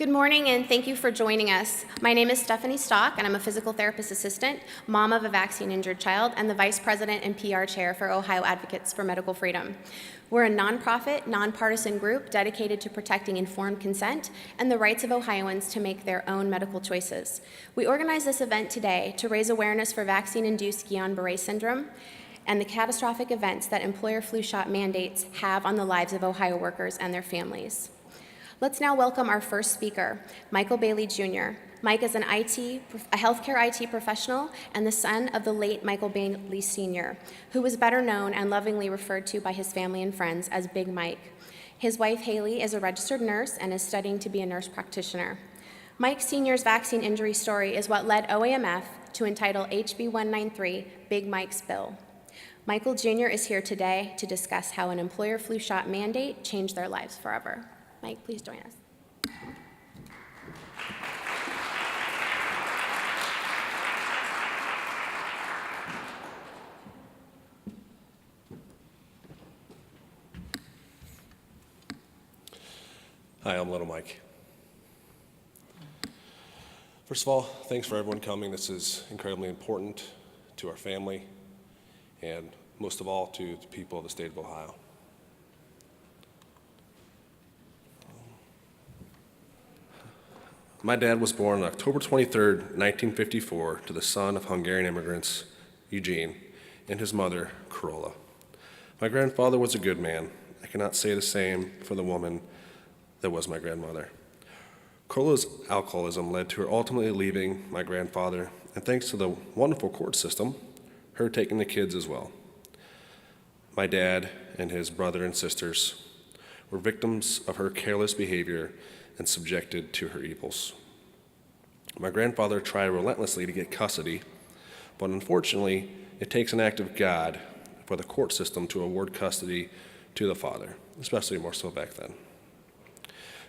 Good morning, and thank you for joining us. My name is Stephanie Stock, and I'm a physical therapist assistant, mom of a vaccine-injured child, and the vice president and PR chair for Ohio Advocates for Medical Freedom. We're a nonprofit, nonpartisan group dedicated to protecting informed consent and the rights of Ohioans to make their own medical choices. We organized this event today to raise awareness for vaccine-induced Guillain-Barre Syndrome and the catastrophic events that employer flu shot mandates have on the lives of Ohio workers and their families. Let's now welcome our first speaker, Michael Bailey Jr. Mike is a healthcare IT professional and the son of the late Michael Bailey Sr., who was better known and lovingly referred to by his family and friends as Big Mike. His wife, Haley, is a registered nurse and is studying to be a nurse practitioner. Mike Sr.'s vaccine injury story is what led OAMF to entitle HB 193 Big Mike's Bill. Michael Jr. is here today to discuss how an employer flu shot mandate changed their lives forever. Mike, please join us. Hi, I'm Little Mike. First of all, thanks for everyone coming. This is incredibly important to our family and most of all to the people of the state of Ohio. My dad was born on October 23rd, 1954, to the son of Hungarian immigrants, Eugene, and his mother, Carola. My grandfather was a good man. I cannot say the same for the woman that was my grandmother. Carola's alcoholism led to her ultimately leaving my grandfather, and thanks to the wonderful court system, her taking the kids as well. My dad and his brother and sisters were victims of her careless behavior and subjected to her evils. My grandfather tried relentlessly to get custody, but unfortunately, it takes an act of God for the court system to award custody to the father, especially more so back then.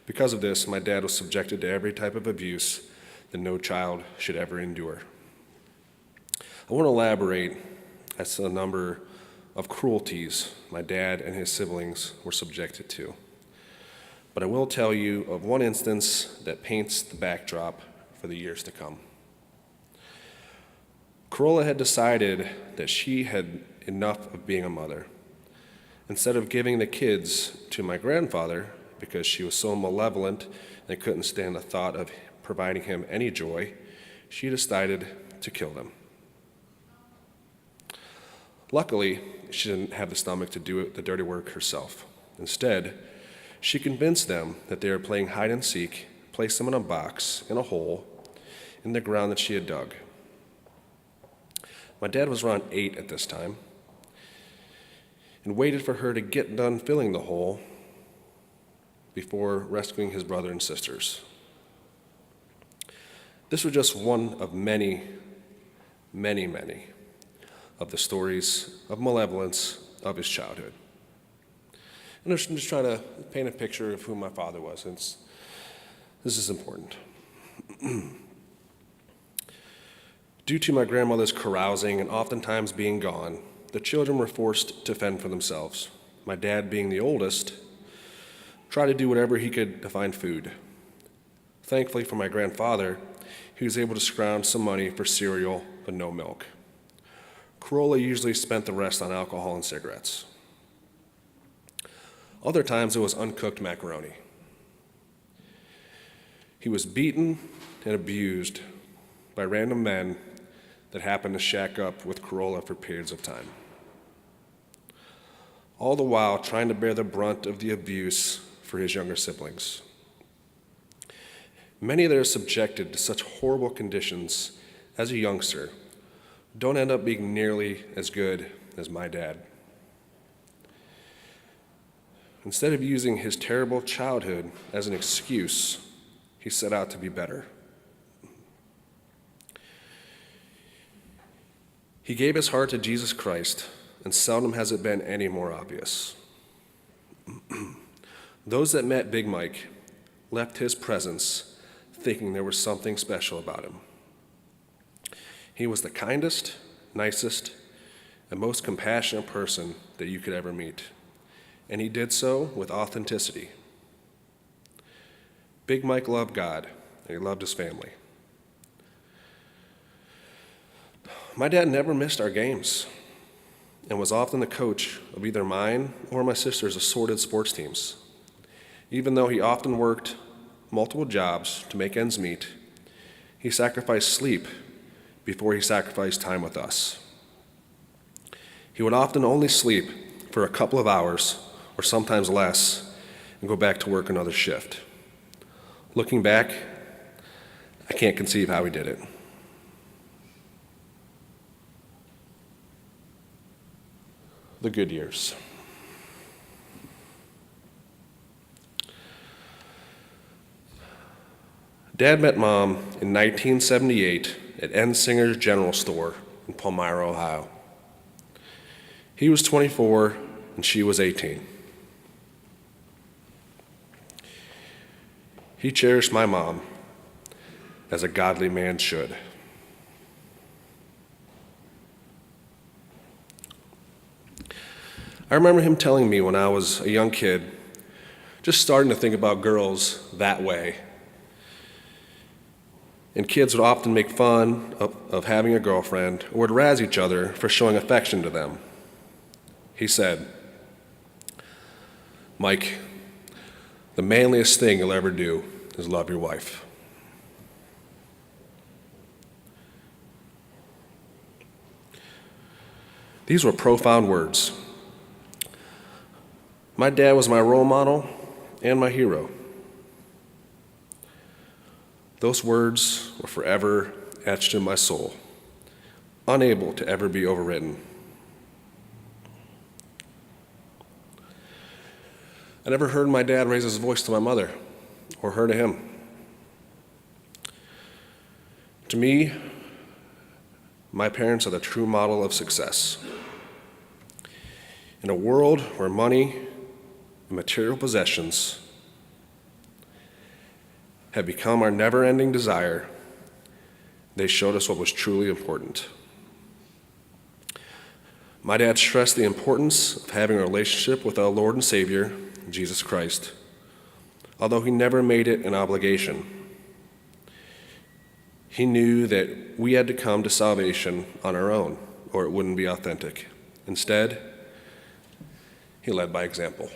Because of this, my dad was subjected to every type of abuse that no child should ever endure. I want to elaborate as to the number of cruelties my dad and his siblings were subjected to. But I will tell you of one instance that paints the backdrop for the years to come. Carola had decided that she had enough of being a mother. Instead of giving the kids to my grandfather because she was so malevolent and couldn't stand the thought of providing him any joy, she decided to kill them. Luckily, she didn't have the stomach to do the dirty work herself. Instead, she convinced them that they were playing hide and seek, placed them in a box, in a hole, in the ground that she had dug. My dad was around 8 at this time and waited for her to get done filling the hole before rescuing his brother and sisters. This was just one of many, many, many of the stories of malevolence of his childhood. And I'm just trying to paint a picture of who my father was. This is important. Due to my grandmother's carousing and oftentimes being gone, the children were forced to fend for themselves. My dad, being the oldest, tried to do whatever he could to find food. Thankfully for my grandfather, he was able to scrounge some money for cereal, but no milk. Carola usually spent the rest on alcohol and cigarettes. Other times it was uncooked macaroni. He was beaten and abused by random men that happened to shack up with Carola for periods of time. All the while trying to bear the brunt of the abuse for his younger siblings. Many that are subjected to such horrible conditions as a youngster don't end up being nearly as good as my dad. Instead of using his terrible childhood as an excuse, he set out to be better. He gave his heart to Jesus Christ, and seldom has it been any more obvious. Those that met Big Mike left his presence thinking there was something special about him. He was the kindest, nicest, and most compassionate person that you could ever meet. And he did so with authenticity. Big Mike loved God, and he loved his family. My dad never missed our games and was often the coach of either mine or my sister's assorted sports teams. Even though he often worked multiple jobs to make ends meet, he sacrificed sleep before he sacrificed time with us. He would often only sleep for a couple of hours, or sometimes less, and go back to work another shift. Looking back, I can't conceive how he did it. The good years. Dad met Mom in 1978 at Ensinger's General Store in Palmyra, Ohio. He was 24 and she was 18. He cherished my mom as a godly man should. I remember him telling me when I was a young kid, just starting to think about girls that way. And kids would often make fun of having a girlfriend or would razz each other for showing affection to them. He said, "Mike, the manliest thing you'll ever do is love your wife." These were profound words. My dad was my role model and my hero. Those words were forever etched in my soul, unable to ever be overwritten. I never heard my dad raise his voice to my mother or her to him. To me, my parents are the true model of success. In a world where money and material possessions have become our never-ending desire, they showed us what was truly important. My dad stressed the importance of having a relationship with our Lord and Savior, Jesus Christ, although he never made it an obligation. He knew that we had to come to salvation on our own, or it wouldn't be authentic. Instead, he led by example.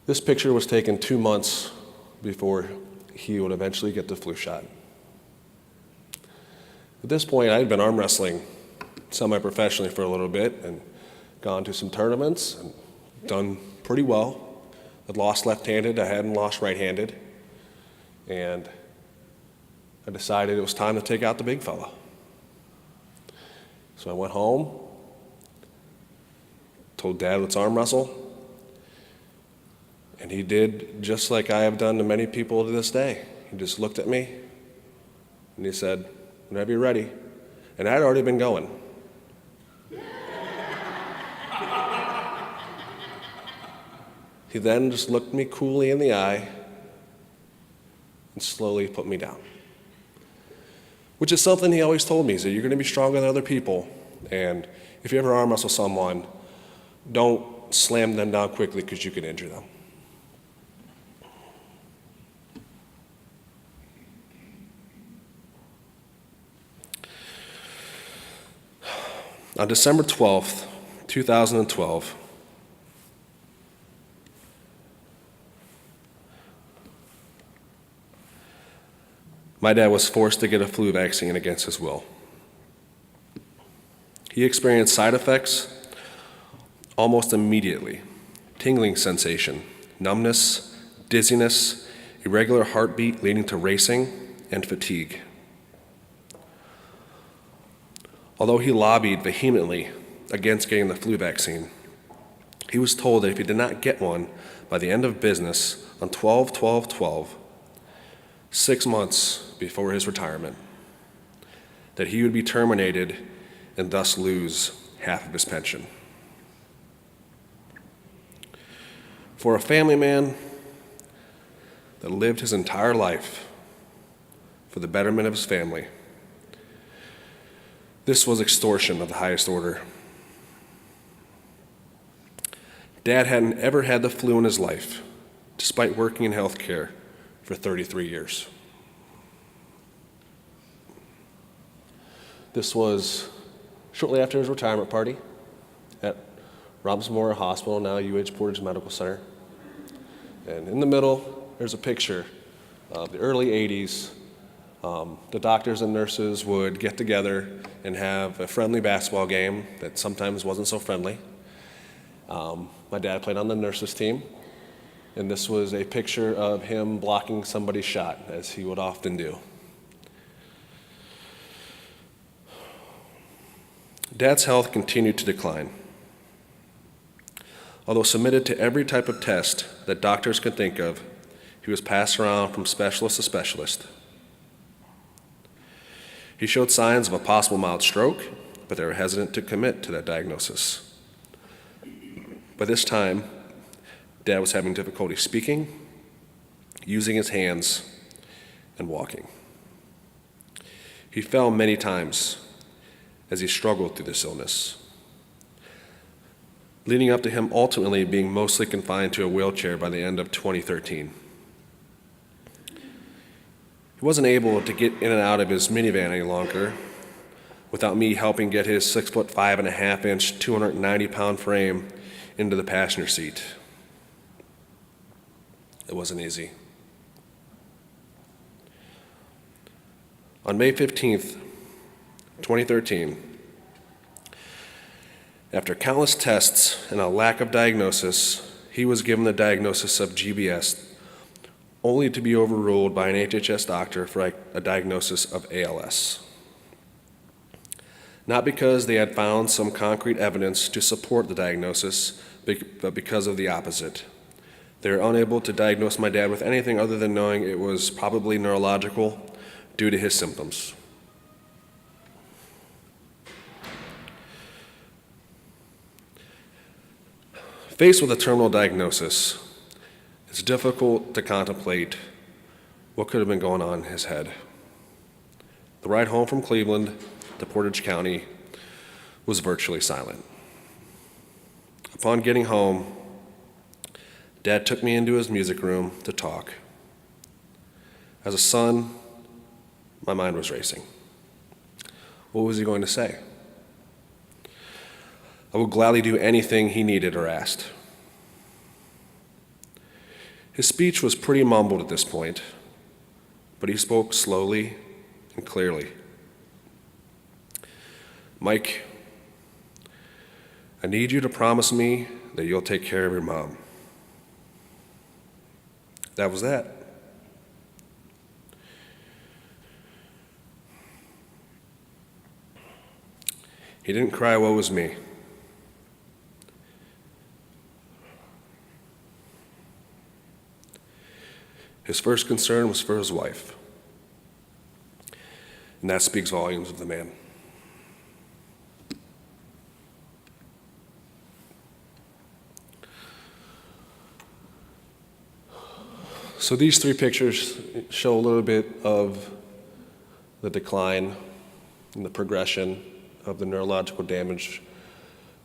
This picture was taken 2 months before he would eventually get the flu shot. At this point, I had been arm wrestling semi-professionally for a little bit and gone to some tournaments and done pretty well. I'd lost left-handed, I hadn't lost right-handed, and I decided it was time to take out the big fella. So I went home, told Dad, let's arm wrestle. And he did just like I have done to many people to this day. He just looked at me and he said, "Whenever you're ready." And I'd already been going. He then just looked me coolly in the eye and slowly put me down. Which is something he always told me. He said, "You're going to be stronger than other people. And if you ever arm wrestle someone, don't slam them down quickly because you could injure them." On December 12th, 2012, my dad was forced to get a flu vaccine against his will. He experienced side effects almost immediately: tingling sensation, numbness, dizziness, irregular heartbeat leading to racing, and fatigue. Although he lobbied vehemently against getting the flu vaccine, he was told that if he did not get one by the end of business on 12/12/12, 6 months before his retirement, that he would be terminated and thus lose half of his pension. For a family man that lived his entire life for the betterment of his family, This was extortion of the highest order. Dad hadn't ever had the flu in his life, despite working in healthcare for 33 years. This was shortly after his retirement party at Robinson Memorial Hospital, now UH Portage Medical Center. And in the middle, there's a picture of the early 80s. The doctors and nurses would get together and have a friendly basketball game that sometimes wasn't so friendly. My dad played on the nurses team, and this was a picture of him blocking somebody's shot, as he would often do. Dad's health continued to decline. Although submitted to every type of test that doctors could think of, he was passed around from specialist to specialist. He showed signs of a possible mild stroke, but they were hesitant to commit to that diagnosis. By this time, Dad was having difficulty speaking, using his hands, and walking. He fell many times as he struggled through this illness, leading up to him ultimately being mostly confined to a wheelchair by the end of 2013. He wasn't able to get in and out of his minivan any longer without me helping get his 6'5.5" 290-pound frame into the passenger seat. It wasn't easy. On May 15th, 2013, after countless tests and a lack of diagnosis, he was given the diagnosis of GBS, only to be overruled by an HHS doctor for a diagnosis of ALS. Not because they had found some concrete evidence to support the diagnosis, but because of the opposite. They were unable to diagnose my dad with anything other than knowing it was probably neurological due to his symptoms. Faced with a terminal diagnosis, it's difficult to contemplate what could have been going on in his head. The ride home from Cleveland to Portage County was virtually silent. Upon getting home, Dad took me into his music room to talk. As a son, my mind was racing. What was he going to say? I would gladly do anything he needed or asked. His speech was pretty mumbled at this point, but he spoke slowly and clearly. Mike, I need you to promise me that you'll take care of your mom. That was that. He didn't cry, woe was me. His first concern was for his wife. And that speaks volumes of the man. So these three pictures show a little bit of the decline and the progression of the neurological damage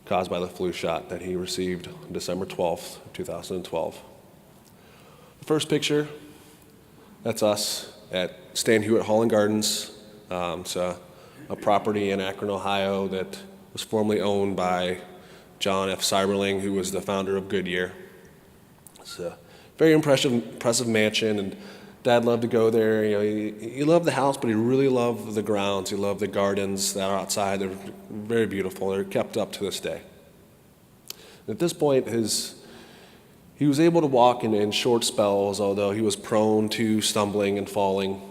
caused by the flu shot that he received on December 12th, 2012. The first picture, that's us at Stan Hewitt Hall and Gardens. It's a property in Akron, Ohio that was formerly owned by John F. Seiberling, who was the founder of Goodyear. It's a very impressive mansion, and Dad loved to go there. You know, he loved the house, but he really loved the grounds. He loved the gardens that are outside. They're very beautiful. They're kept up to this day. At this point, he was able to walk in short spells, although he was prone to stumbling and falling.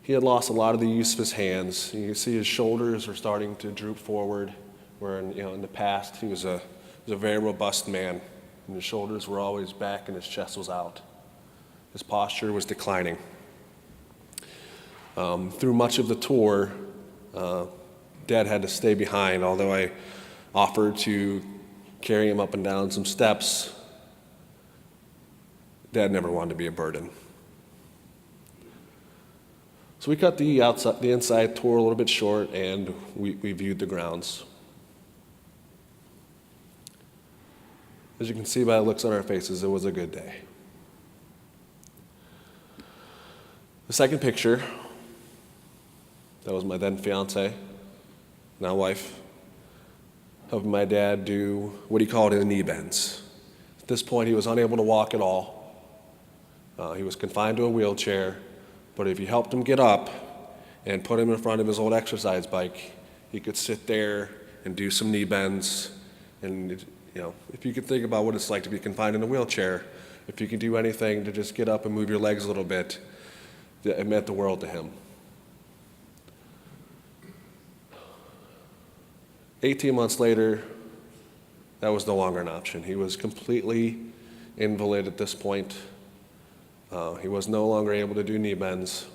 He had lost a lot of the use of his hands. You can see his shoulders are starting to droop forward, where in the past he was a very robust man, and his shoulders were always back and his chest was out. His posture was declining. Through much of the tour, Dad had to stay behind, although I offered to carry him up and down some steps. Dad never wanted to be a burden. So we cut the inside tour a little bit short, and we viewed the grounds. As you can see by the looks on our faces, it was a good day. The second picture, that was my then fiance, now wife, helping my dad do what he called his knee bends. At this point, he was unable to walk at all. He was confined to a wheelchair, but if you helped him get up and put him in front of his old exercise bike, he could sit there and do some knee bends. And if you could think about what it's like to be confined in a wheelchair, if you could do anything to just get up and move your legs a little bit, it meant the world to him. 18 months later, that was no longer an option. He was completely invalid at this point. He was no longer able to do knee bends.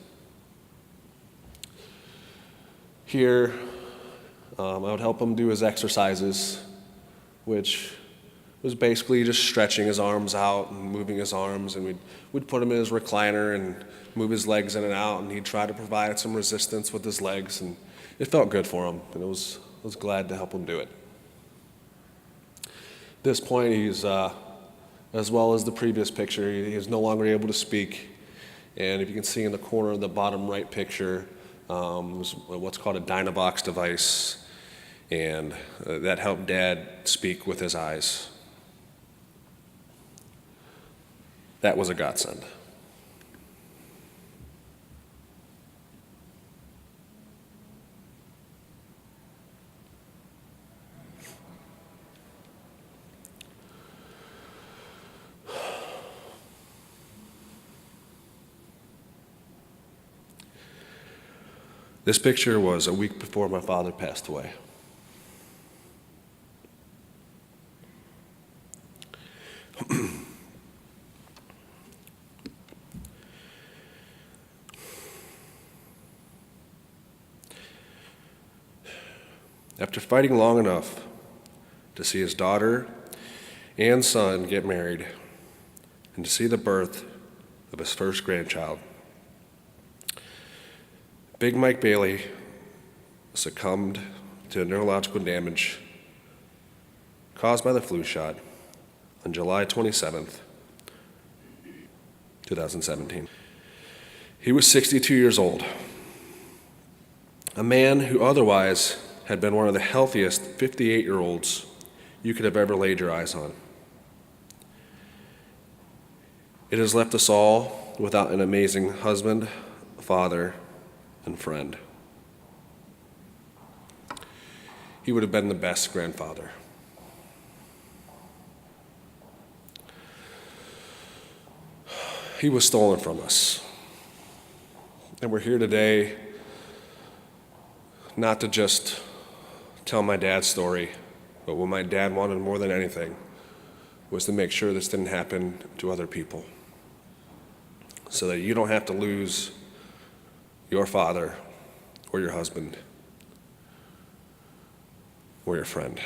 Here, I would help him do his exercises, which was basically just stretching his arms out and moving his arms, and we'd put him in his recliner and move his legs in and out, and he'd try to provide some resistance with his legs, and it felt good for him, and I was glad to help him do it. At this point, he's, as well as the previous picture, he is no longer able to speak, and if you can see in the corner of the bottom right picture, was what's called a Dynavox device, and that helped Dad speak with his eyes. That was a godsend. This picture was a week before my father passed away. After fighting long enough to see his daughter and son get married and to see the birth of his first grandchild, Big Mike Bailey succumbed to neurological damage caused by the flu shot on July 27th, 2017. He was 62 years old, a man who otherwise had been one of the healthiest 58-year-olds you could have ever laid your eyes on. It has left us all without an amazing husband, father, and friend. He would have been the best grandfather. He was stolen from us. And we're here today not to just tell my dad's story, but what my dad wanted more than anything was to make sure this didn't happen to other people, so that you don't have to lose your father or your husband or your friend.